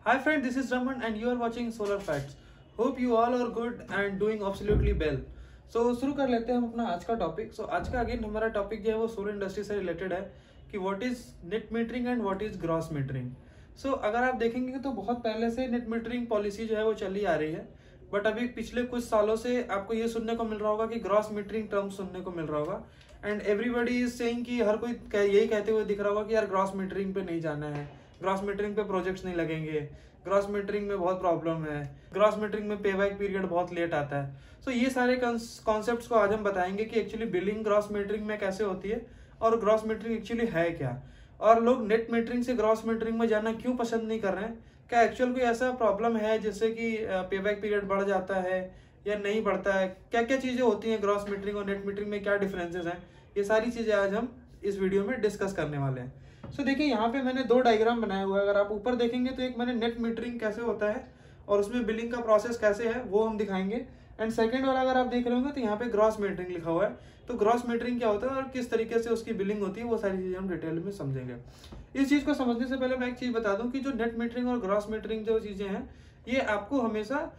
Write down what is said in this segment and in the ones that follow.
Hi friend, this is Raman and you are watching Solar Facts. Hope you all are good and doing absolutely well. So शुरू कर लेते हैं हम अपना आज का टॉपिक. आज का अगेन हमारा टॉपिक जो है वो सोलर इंडस्ट्री से रिलेटेड है कि what is net metering and what is gross metering. अगर आप देखेंगे तो बहुत पहले से नेट मीटरिंग पॉलिसी जो है वो चली आ रही है, बट अभी पिछले कुछ सालों से आपको ये सुनने को मिल रहा होगा कि ग्रॉस मीटरिंग टर्म सुनने को मिल रहा होगा. एंड एवरीबडी इज सेइंग कि हर कोई यही कहते हुए दिख रहा होगा कि यार ग्रॉस मीटरिंग पे नहीं जाना है, ग्रॉस मीटरिंग पे प्रोजेक्ट्स नहीं लगेंगे, ग्रॉस मीटरिंग में बहुत प्रॉब्लम है, ग्रॉस मीटरिंग में पे बैक पीरियड बहुत लेट आता है. ये सारे कॉन्सेप्ट्स को आज हम बताएंगे कि एक्चुअली बिलिंग ग्रॉस मीटरिंग में कैसे होती है और ग्रॉस मीटरिंग एक्चुअली है क्या, और लोग नेट मीटरिंग से ग्रॉस मीटरिंग में जाना क्यों पसंद नहीं कर रहे हैं. क्या एक्चुअल कोई ऐसा प्रॉब्लम है जिससे कि पे बैक पीरियड बढ़ जाता है या नहीं बढ़ता है, क्या क्या चीजें होती हैं ग्रॉस मीटरिंग और नेट मीटरिंग में, क्या डिफरेंसेस हैं, ये सारी चीजें आज हम इस वीडियो में डिस्कस करने वाले हैं. देखिए यहाँ पे मैंने दो डायग्राम बनाया हुआ है. अगर आप ऊपर देखेंगे तो एक मैंने नेट मीटरिंग कैसे होता है और उसमें बिलिंग का प्रोसेस कैसे है वो हम दिखाएंगे. एंड सेकंड वाला अगर आप देख रहे होंगे तो यहाँ पे ग्रॉस मीटरिंग लिखा हुआ है. तो ग्रॉस मीटरिंग क्या होता है और किस तरीके से उसकी बिलिंग होती है वो सारी चीजें हम डिटेल में समझेंगे. इस चीज को समझने से पहले मैं एक चीज बता दूं कि जो नेट मीटरिंग और ग्रॉस मीटरिंग जो चीजें हैं ये आपको हमेशा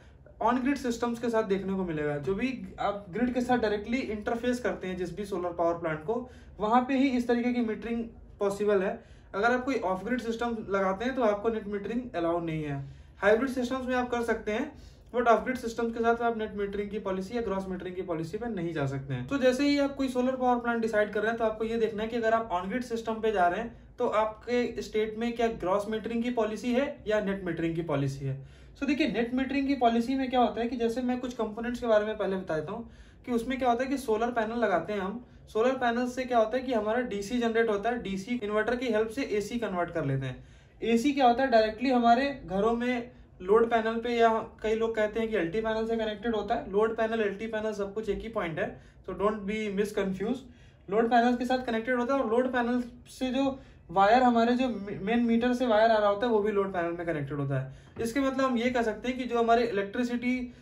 ऑन ग्रिड सिस्टम्स के साथ देखने को मिलेगा. जो भी आप ग्रिड के साथ डायरेक्टली इंटरफेस करते हैं जिस भी सोलर पावर प्लांट को, वहां पे ही इस तरीके की मीटरिंग पॉसिबल है. अगर आप कोई ऑफ ग्रिड सिस्टम लगाते हैं तो आपको नेट मीटरिंग अलाउ नहीं है. हाइब्रिड सिस्टम्स में आप कर सकते हैं, बट ऑफ ग्रिड सिस्टम के साथ आप नेट मीटरिंग की पॉलिसी या ग्रॉस मीटरिंग की पॉलिसी पे नहीं जा सकते हैं. जैसे ही आप कोई सोलर पावर प्लांट डिसाइड कर रहे हैं तो आपको ये देखना है कि अगर आप ऑन ग्रिड सिस्टम पे जा रहे हैं तो आपके स्टेट में क्या ग्रॉस मीटरिंग की पॉलिसी है या नेट मीटरिंग की पॉलिसी है. देखिए नेट मीटरिंग की पॉलिसी में क्या होता है कि जैसे मैं कुछ कंपोनेंट्स के बारे में पहले बता देता हूँ कि उसमें क्या होता है कि सोलर पैनल लगाते हैं हम. सोलर पैनल से क्या होता है कि हमारा डीसी जनरेट होता है, डीसी इन्वर्टर की हेल्प से एसी कन्वर्ट कर लेते हैं. एसी क्या होता है डायरेक्टली हमारे घरों में लोड पैनल पे, या कई लोग कहते हैं कि एलटी पैनल से कनेक्टेड होता है. लोड पैनल एलटी पैनल सब कुछ एक ही पॉइंट है, तो don't be miss confuse. Load panel के साथ कनेक्टेड होता है और लोड पैनल से जो वायर हमारे जो मेन मीटर से वायर आ रहा होता है वो भी लोड पैनल में कनेक्टेड होता है. इसके मतलब हम ये कह सकते हैं कि जो हमारी इलेक्ट्रिसिटी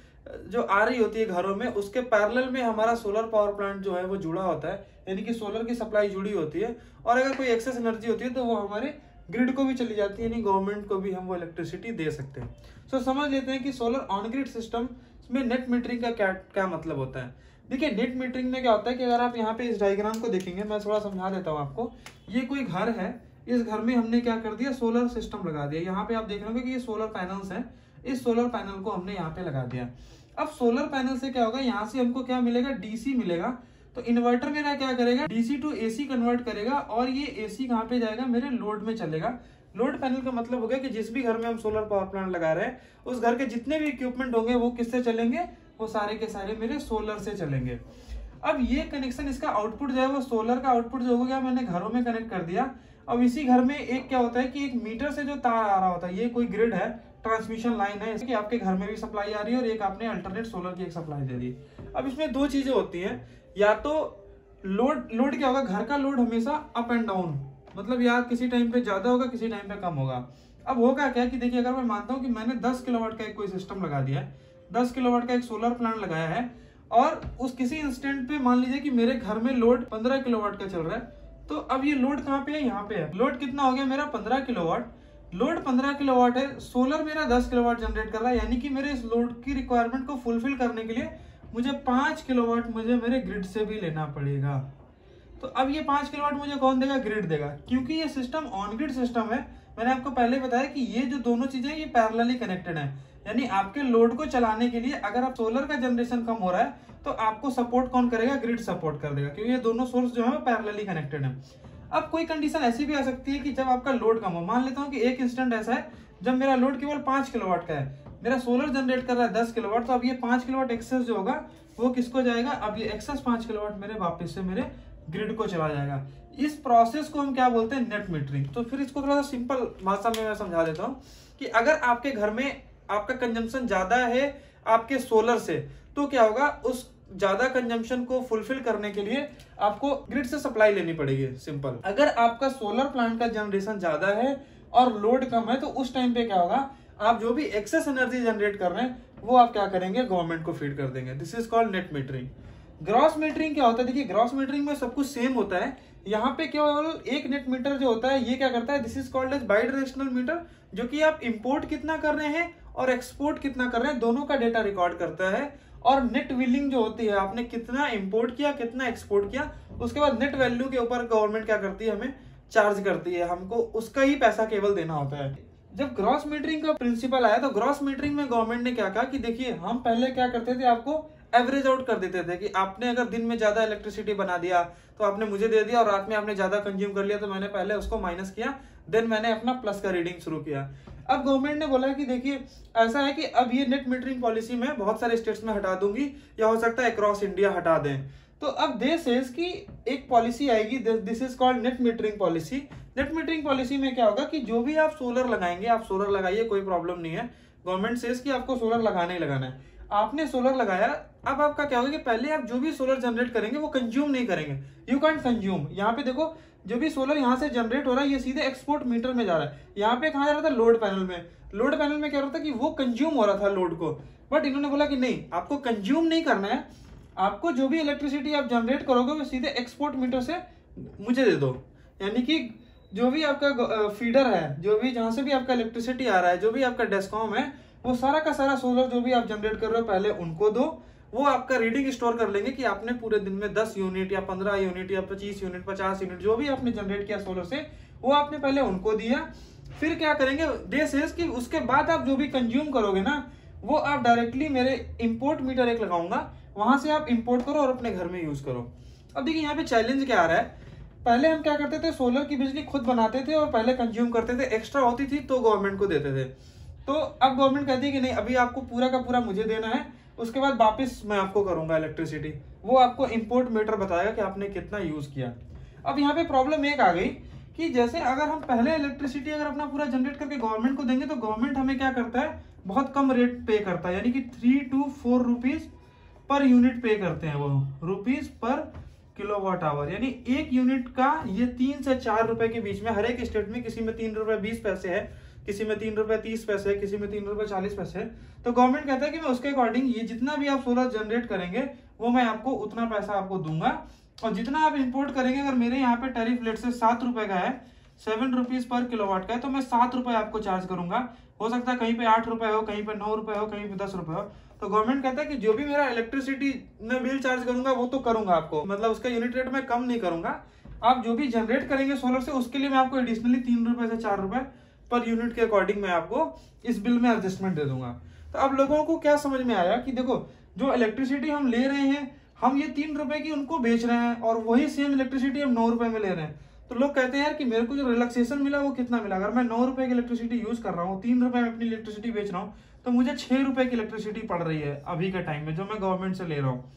जो आ रही होती है घरों में उसके पैरेलल में हमारा सोलर पावर प्लांट जो है वो जुड़ा होता है, यानी कि सोलर की सप्लाई जुड़ी होती है. और अगर कोई एक्सेस एनर्जी होती है तो वो हमारे ग्रिड को भी चली जाती है, यानी गवर्नमेंट को भी हम वो इलेक्ट्रिसिटी दे सकते हैं. समझ लेते हैं कि सोलर ऑन ग्रिड सिस्टम में नेट मीटरिंग का क्या मतलब होता है. देखिए नेट मीटरिंग में क्या होता है कि अगर आप यहाँ पे इस डायग्राम को देखेंगे, मैं थोड़ा समझा देता हूँ आपको. ये कोई घर है, इस घर में हमने क्या कर दिया, सोलर सिस्टम लगा दिया. यहाँ पे आप देख रहे होंगे कि ये सोलर पैनल्स हैं, इस सोलर पैनल को हमने यहाँ पे लगा दिया. अब सोलर पैनल से क्या होगा, यहाँ से हमको क्या मिलेगा, डीसी मिलेगा. तो इन्वर्टर मेरा क्या करेगा, डीसी टू एसी कन्वर्ट करेगा और ये एसी कहाँ पे जाएगा, मेरे लोड में चलेगा. लोड पैनल का मतलब हो गया कि जिस भी घर में हम सोलर पावर प्लांट लगा रहे हैं उस घर के जितने भी इक्विपमेंट होंगे वो किससे चलेंगे, वो सारे के सारे मेरे सोलर से चलेंगे. अब ये कनेक्शन, इसका आउटपुट जो है वो सोलर का आउटपुट जो हो गया मैंने घरों में कनेक्ट कर दिया. अब इसी घर में एक क्या होता है कि एक मीटर से जो तार आ रहा होता है, ये कोई ग्रिड है, ट्रांसमिशन लाइन है, इसकी आपके घर में भी सप्लाई आ रही है और एक आपने अल्टरनेट सोलर की एक सप्लाई दे दी. अब इसमें दो चीजें होती हैं, या तो लोड क्या होगा, घर का लोड हमेशा अप एंड डाउन, मतलब या किसी टाइम पे ज्यादा होगा किसी टाइम पे कम होगा. अब होगा क्या कि देखिए अगर मैं मानता हूँ कि मैंने 10 किलोवाट का एक कोई सिस्टम लगा दिया है, 10 किलोवाट का एक सोलर प्लांट लगाया है और उस किसी इंस्टेंट पे मान लीजिए कि मेरे घर में लोड 15 किलोवाट का चल रहा है. तो अब ये लोड कहाँ पे है, यहाँ पे है. लोड कितना हो गया मेरा 15 किलोवाट. लोड 15 किलोवाट है, सोलर मेरा 10 किलोवाट जनरेट कर रहा है, यानी कि मेरे इस लोड की रिक्वायरमेंट को फुलफिल करने के लिए मुझे 5 किलोवाट मुझे मेरे ग्रिड से भी लेना पड़ेगा. तो अब ये 5 किलोवाट मुझे कौन देगा, ग्रिड देगा, क्योंकि ये सिस्टम ऑन ग्रिड सिस्टम है. मैंने आपको पहले बताया कि ये जो दोनों चीजें ये पैरेलली कनेक्टेड है, यानी आपके लोड को चलाने के लिए अगर आप सोलर का जनरेशन कम हो रहा है तो आपको सपोर्ट कौन करेगा, ग्रिड सपोर्ट कर देगा, क्योंकि ये दोनों सोर्स जो है वो पैरेलली कनेक्टेड है. अब कोई कंडीशन ऐसी भी आ सकती है कि जब आपका लोड कम हो, मान लेता हूँ कि एक इंस्टेंट ऐसा है जब मेरा लोड केवल 5 किलोवाट का है, मेरा सोलर जनरेट कर रहा है 10 किलोवाट, तो अब ये 5 किलोवाट एक्सेस जो होगा वो किसको जाएगा, अब ये एक्सेस 5 किलोवाट मेरे वापस से मेरे ग्रिड को चला जाएगा. इस प्रोसेस को हम क्या बोलते हैं, नेट मीटरिंग. तो फिर इसको थोड़ा सा सिंपल भाषा में मैं समझा देता हूँ कि अगर आपके घर में आपका कंजम्पशन ज्यादा है आपके सोलर से, तो क्या होगा, उस ज्यादा कंजम्पशन को फुलफिल करने के लिए आपको ग्रिड से सप्लाई लेनी पड़ेगी. सिंपल. अगर आपका सोलर प्लांट का जनरेशन ज्यादा है और लोड कम है तो उस टाइम पे क्या होगा, आप जो भी एक्सेस एनर्जी जनरेट कर रहे हैं वो आप क्या करेंगे, गवर्नमेंट को फीड कर देंगे. This is called net metering. Gross metering क्या होता है, देखिए ग्रॉस मीटरिंग में सब कुछ सेम होता है, यहाँ पे केवल एक नेट मीटर जो होता है ये क्या करता है, this is called as bidirectional meter, जो कि आप इंपोर्ट कितना कर रहे हैं और एक्सपोर्ट कितना कर रहे हैं दोनों का डेटा रिकॉर्ड करता है। और नेट बिलिंग जो होती है, आपने कितना इंपोर्ट किया कितना एक्सपोर्ट किया, उसके बाद नेट वैल्यू के ऊपर गवर्नमेंट क्या करती है, हमें चार्ज करती है, हमको उसका ही पैसा केवल देना होता है। जब ग्रॉस मीटरिंग का प्रिंसिपल आया तो ग्रॉस मीटरिंग में गवर्नमेंट ने क्या कहा कि देखिए हम पहले क्या करते थे, आपको एवरेज आउट कर देते थे कि आपने अगर दिन में ज्यादा इलेक्ट्रिसिटी बना दिया तो आपने मुझे दे दिया, और रात में आपने ज्यादा कंज्यूम कर लिया तो मैंने पहले उसको माइनस किया, देन मैंने अपना प्लस का रीडिंग शुरू किया। अब गवर्नमेंट ने बोला कि देखिए ऐसा है कि अब ये नेट मीटरिंग पॉलिसी में बहुत सारे स्टेट्स में हटा दूंगी, या हो सकता है अक्रॉस इंडिया हटा दें। तो अब देश है कि एक पॉलिसी आएगी, this is called net metering policy. Net metering policy में क्या होगा कि जो भी आप सोलर लगाएंगे, आप सोलर लगाइए, कोई प्रॉब्लम नहीं है, गवर्नमेंट सेज कि आपको सोलर लगाना ही लगाना है। आपने सोलर लगाया, अब आपका क्या होगा कि पहले आप जो भी सोलर जनरेट करेंगे वो कंज्यूम नहीं करेंगे, यू कैंट कंज्यूम। यहाँ पे देखो जो भी सोलर यहाँ से जनरेट हो रहा है ये सीधे एक्सपोर्ट मीटर में जा रहा है। यहाँ पे कहाँ जा रहा था, लोड पैनल में। लोड पैनल में क्या हो रहा था कि वो कंज्यूम हो रहा था लोड को, बट इन्होंने बोला कि नहीं, आपको कंज्यूम नहीं करना है, आपको जो भी इलेक्ट्रिसिटी आप जनरेट करोगे वो सीधे एक्सपोर्ट मीटर से मुझे दे दो। यानी कि जो भी आपका फीडर है, जो भी जहां से भी आपका इलेक्ट्रिसिटी आ रहा है, जो भी आपका डेस्कॉम है, वो सारा का सारा सोलर जो भी आप जनरेट कर रहे हो पहले उनको दो। वो आपका रीडिंग स्टोर कर लेंगे कि आपने पूरे दिन में 10 यूनिट या 15 यूनिट या 25 यूनिट 50 यूनिट जो भी आपने जनरेट किया सोलर से, वो आपने पहले उनको दिया। फिर क्या करेंगे, दिस इज कि उसके बाद आप जो भी कंज्यूम करोगे ना, वो आप डायरेक्टली मेरे इंपोर्ट मीटर एक लगाऊंगा, वहां से आप इंपोर्ट करो और अपने घर में यूज करो। अब देखिए यहाँ पे चैलेंज क्या आ रहा है, पहले हम क्या करते थे, सोलर की बिजली खुद बनाते थे और पहले कंज्यूम करते थे, एक्स्ट्रा होती थी तो गवर्नमेंट को देते थे। तो अब गवर्नमेंट कहती है कि नहीं, अभी आपको पूरा का पूरा मुझे देना है, उसके बाद वापस मैं आपको करूंगा इलेक्ट्रिसिटी, वो आपको इंपोर्ट मीटर बताएगा कि आपने कितना यूज किया। अब यहाँ पे प्रॉब्लम एक आ गई कि जैसे अगर हम पहले इलेक्ट्रिसिटी अगर अपना पूरा जनरेट करके गवर्नमेंट को देंगे तो गवर्नमेंट हमें क्या करता है, बहुत कम रेट पे करता है, यानी कि 3 to 4 रुपीज पर यूनिट पे करते हैं, वो रुपीज पर किलोवाट आवर, यानी एक यूनिट का ये 3 से 4 रुपए के बीच में हर एक स्टेट में, किसी में 3 रुपए 20 पैसे है, किसी में 3 रुपए 30 पैसे है, किसी में 3 रुपए 40 पैसे है। तो गवर्नमेंट कहता है कि मैं उसके अकॉर्डिंग ये जितना भी आप सोलर जनरेट करेंगे वो मैं आपको उतना पैसा आपको दूंगा, और जितना आप इंपोर्ट करेंगे, अगर मेरे यहाँ पे टैरिफ रेट से 7 रुपए का है, 7 रुपीज पर किलोवाट का है, तो मैं 7 रुपए आपको चार्ज करूंगा। हो सकता है कहीं पे 8 रुपए हो, कहीं पे 9 रुपए हो, कहीं पे 10 रुपए हो। तो गवर्नमेंट कहता है कि जो भी मेरा इलेक्ट्रिसिटी में बिल चार्ज करूंगा वो तो करूंगा आपको, मतलब उसका यूनिट रेट मैं कम नहीं करूंगा, आप जो भी जनरेट करेंगे सोलर से उसके लिए मैं आपको एडिशनली 3 रुपए से 4 रुपए पर यूनिट के अकॉर्डिंग मैं आपको इस बिल में एडजस्टमेंट दे दूंगा। तो अब लोगों को क्या समझ में आया कि देखो जो इलेक्ट्रिसिटी हम ले रहे हैं, हम ये 3 रुपए की उनको बेच रहे हैं और वही सेम इलेक्ट्रिसिटी हम 9 रुपए में ले रहे हैं। तो लोग कहते हैं यार कि मेरे को जो रिलैक्सेशन मिला वो कितना मिला, अगर मैं 9 रुपए की इलेक्ट्रिसिटी यूज कर रहा हूँ, 3 रुपए में अपनी इलेक्ट्रिसिटी बेच रहा हूँ, तो मुझे 6 रुपए की इलेक्ट्रिसिटी पड़ रही है अभी के टाइम में जो मैं गवर्नमेंट से ले रहा हूँ।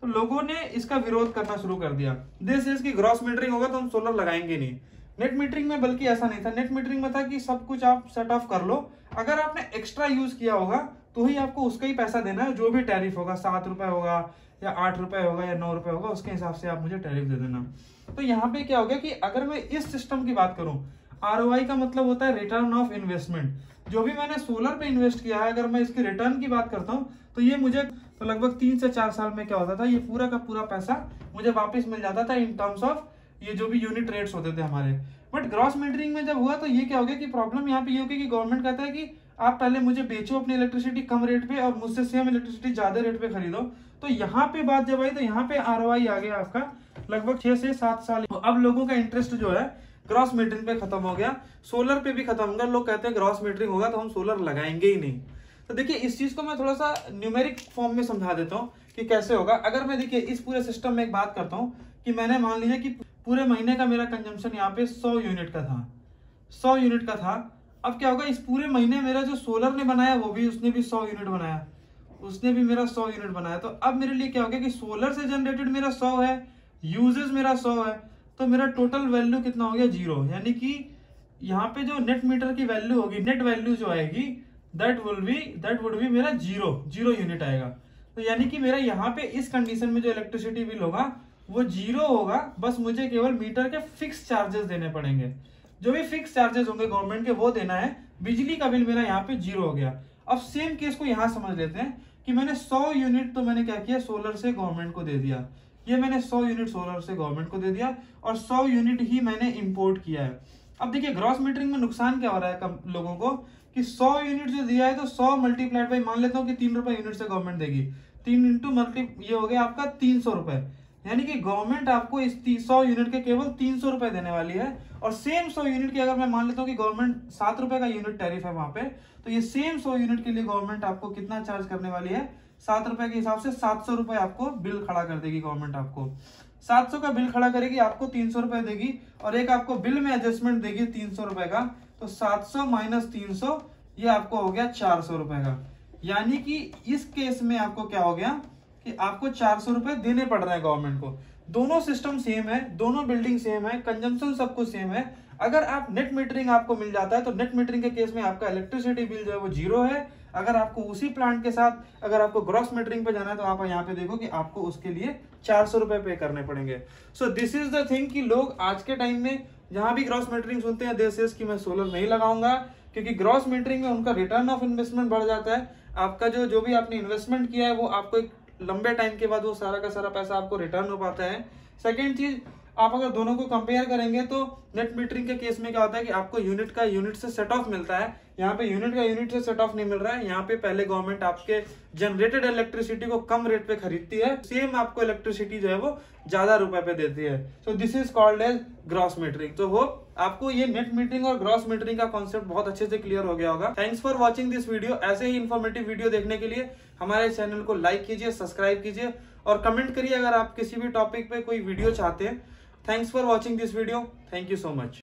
तो लोगों ने इसका विरोध करना शुरू कर दिया, दिस इज की ग्रॉस मीटरिंग होगा तो हम सोलर लगाएंगे नहीं। नेट मीटरिंग में बल्कि ऐसा नहीं था, नेट मीटरिंग में था कि सब कुछ आप सेट ऑफ कर लो, अगर आपने एक्स्ट्रा यूज किया होगा तो ही आपको उसका ही पैसा देना है, जो भी टैरिफ होगा, 7 रुपए होगा या 8 रुपए होगा या 9 रुपए होगा, उसके हिसाब से आप मुझे टैरिफ दे देना। तो यहाँ पे क्या हो गया कि अगर मैं इस सिस्टम की बात करूं, ROI का मतलब होता है रिटर्न ऑफ इन्वेस्टमेंट। जो भी मैंने सोलर पे इन्वेस्ट किया है, अगर मैं इसकी रिटर्न की बात करता हूँ तो ये मुझे तो लगभग 3 से 4 साल में क्या होता था, ये पूरा का पूरा पैसा मुझे वापस मिल जाता था इन टर्म्स ऑफ ये जो भी यूनिट रेट्स होते थे हमारे। बट ग्रॉस मीटरिंग में जब हुआ तो ये क्या हो गया कि प्रॉब्लम यहाँ पे ये हो गई कि गवर्नमेंट कहता है कि आप पहले मुझे बेचो अपनी इलेक्ट्रिसिटी कम रेट पे और मुझसे सेम इलेक्ट्रिसिटी ज्यादा रेट पे खरीदो। तो यहाँ पे बात जब आई तो यहाँ पे ROI आ गया आपका लगभग 6 से 7 साल। अब लोगों का इंटरेस्ट जो है ग्रॉस मीटरिंग पे खत्म हो गया, सोलर पे भी खत्म हो गया। लोग कहते हैं ग्रॉस मीटरिंग होगा तो हम सोलर लगाएंगे ही नहीं। तो देखिए इस चीज को मैं थोड़ा सा न्यूमेरिक फॉर्म में समझा देता हूँ कि कैसे होगा। अगर मैं देखिए इस पूरे सिस्टम में एक बात करता हूँ कि मैंने मान लीजिए कि पूरे महीने का मेरा कंजम्पशन यहाँ पे 100 यूनिट का था, 100 यूनिट का था। अब क्या होगा, इस पूरे महीने मेरा जो सोलर ने बनाया वो भी उसने भी 100 यूनिट बनाया, उसने भी मेरा 100 यूनिट बनाया। तो अब मेरे लिए क्या हो गया कि सोलर से जनरेटेड मेरा 100 है, यूजेस मेरा 100 है, तो मेरा टोटल वैल्यू कितना हो गया 0। यानी कि यहाँ पे जो नेट मीटर की वैल्यू होगी, नेट वैल्यू जो आएगी दैट वुड बी मेरा 0 यूनिट आएगा। तो यानी कि मेरा यहाँ पे इस कंडीशन में जो इलेक्ट्रिसिटी बिल होगा वो 0 होगा, बस मुझे केवल मीटर के फिक्स चार्जेस देने पड़ेंगे। जो भी फिक्स चार्जेस होंगे गवर्नमेंट के वो देना है। बिजली का बिल मेरा यहाँ पे 0 हो गया। अब सेम केस को यहाँ समझ लेते हैं कि मैंने 100 यूनिट तो मैंने क्या किया, सोलर से गवर्नमेंट को दे दिया। ये मैंने 100 यूनिट सोलर से गवर्नमेंट को दे दिया और 100 यूनिट ही मैंने इंपोर्ट किया है। अब देखिए ग्रॉस मीटरिंग में नुकसान क्या हो रहा है लोगों को कि 100 यूनिट जो दिया है तो 100 मल्टीप्लाइड बाई मान लेता हूँ कि 3 रुपए यूनिट से गवर्नमेंट देगी, 3 इंटू मल्टी ये हो गया आपका 300 रुपए, यानी कि गवर्नमेंट आपको इस 100 यूनिट के केवल 300 रुपए देने वाली है। और सेम 100 यूनिट की अगर मैं मान लेता हूँ कि गवर्नमेंट 7 रुपए का यूनिट टैरिफ है वहां पे, तो ये सेम 100 यूनिट के लिए गवर्नमेंट आपको कितना चार्ज करने वाली है, 7 रुपए के हिसाब से 700 रुपए आपको बिल खड़ा कर देगी गवर्नमेंट। आपको 700 का बिल खड़ा करेगी, आपको 300 रुपए देगी और एक आपको बिल में एडजस्टमेंट देगी 300 रुपए का, तो 700 माइनस 300 ये आपको हो गया 400 रुपए का। यानी कि इस केस में आपको क्या हो गया कि आपको 400 रुपए देने पड़ रहे हैं गवर्नमेंट को। दोनों सिस्टम सेम है, दोनों बिल्डिंग सेम है, कंजम्पशन सब कुछ सेम है। अगर आप नेट मीटरिंग आपको मिल जाता है तो नेट मीटरिंग के केस में आपका इलेक्ट्रिसिटी बिल जो है वो 0 है। अगर आपको उसी प्लांट के साथ अगर आपको ग्रॉस मीटरिंग पे जाना है तो आप यहाँ पे देखो कि आपको उसके लिए 400 रुपए पे करने पड़ेंगे। सो दिस इज द थिंग कि लोग आज के टाइम में जहां भी ग्रॉस मीटरिंग सुनते हैं दे सेज कि मैं सोलर नहीं लगाऊंगा, क्योंकि ग्रॉस मीटरिंग में उनका रिटर्न ऑफ इन्वेस्टमेंट बढ़ जाता है। आपका जो भी आपने इन्वेस्टमेंट किया है वो आपको एक लंबे टाइम के बाद वो सारा का सारा पैसा आपको रिटर्न हो पाता है। सेकेंड चीज, आप अगर दोनों को कंपेयर करेंगे तो नेट मीटरिंग के केस में क्या होता है कि आपको यूनिट का यूनिट से सेट ऑफ मिलता है, यहाँ पे यूनिट का यूनिट से सेट ऑफ नहीं मिल रहा है। यहाँ पे पहले गवर्नमेंट आपके जनरेटेड इलेक्ट्रिसिटी को कम रेट पे खरीदती है, सेम आपको इलेक्ट्रिसिटी जो है वो ज्यादा रुपए पे देती है। So this is called as gross metering. तो होप आपको ये नेट मीटरिंग और ग्रॉस मीटरिंग का कॉन्सेप्ट बहुत अच्छे से क्लियर हो गया होगा। Thanks for watching this video. ऐसे ही इन्फॉर्मेटिव वीडियो देखने के लिए हमारे चैनल को लाइक कीजिए, सब्सक्राइब कीजिए और कमेंट करिए अगर आप किसी भी टॉपिक पे कोई वीडियो चाहते हैं। Thanks for watching this video. Thank you so much.